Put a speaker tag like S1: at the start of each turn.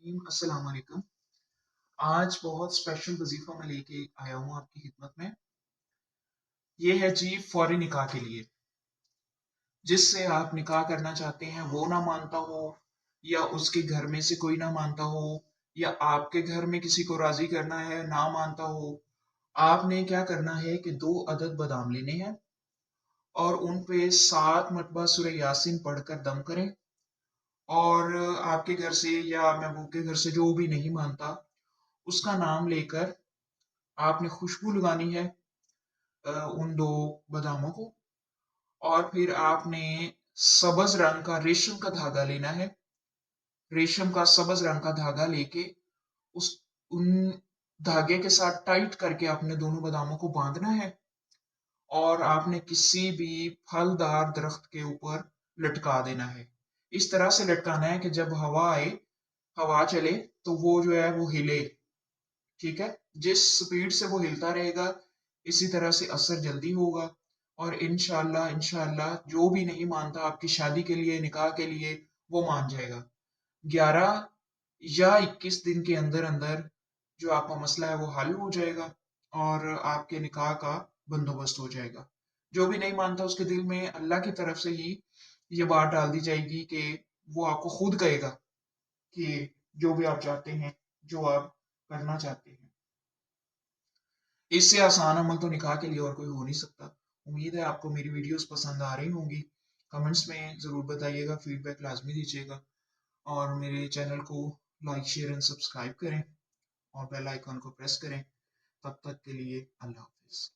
S1: السلام علیکم۔ آج بہت اسپیشل وظیفہ میں لے کے آیا ہوں آپ کی خدمت میں۔ یہ ہے جی فوری نکاح کے لیے۔ جس سے آپ نکاح کرنا چاہتے ہیں وہ نہ مانتا ہو، یا اس کے گھر میں سے کوئی نہ مانتا ہو، یا آپ کے گھر میں کسی کو راضی کرنا ہے نہ مانتا ہو۔ آپ نے کیا کرنا ہے کہ 2 عدد بادام لینے ہیں اور ان پہ 7 مرتبہ سورہ یاسین پڑھ کر دم کریں، اور آپ کے گھر سے یا محبوب کے گھر سے جو بھی نہیں مانتا اس کا نام لے کر آپ نے خوشبو لگانی ہے ان 2 باداموں کو، اور پھر آپ نے سبز رنگ کا ریشم کا دھاگا لینا ہے۔ ریشم کا سبز رنگ کا دھاگا لے کے اس ان دھاگے کے ساتھ ٹائٹ کر کے اپنے دونوں باداموں کو باندھنا ہے، اور آپ نے کسی بھی پھلدار درخت کے اوپر لٹکا دینا ہے۔ اس طرح سے لٹکانا ہے کہ جب ہوا آئے، ہوا چلے تو وہ جو ہے وہ ہلے۔ ٹھیک ہے، جس سپیڈ سے وہ ہلتا رہے گا اسی طرح سے اثر جلدی ہوگا، اور انشاءاللہ جو بھی نہیں مانتا آپ کی شادی کے لیے، نکاح کے لیے، وہ مان جائے گا۔ 11 یا 21 دن کے اندر اندر جو آپ کا مسئلہ ہے وہ حل ہو جائے گا، اور آپ کے نکاح کا بندوبست ہو جائے گا۔ جو بھی نہیں مانتا اس کے دل میں اللہ کی طرف سے ہی یہ بات ڈال دی جائے گی کہ وہ آپ کو خود کہے گا کہ جو بھی آپ چاہتے ہیں، جو آپ کرنا چاہتے ہیں۔ اس سے آسان عمل تو نکاح کے لیے اور کوئی ہو نہیں سکتا۔ امید ہے آپ کو میری ویڈیوز پسند آ رہی ہوں گی۔ کمنٹس میں ضرور بتائیے گا، فیڈ بیک لازمی دیجیے گا، اور میرے چینل کو لائک، شیئر اینڈ سبسکرائب کریں، اور بیل آئیکن کو پریس کریں۔ تب تک کے لیے اللہ حافظ۔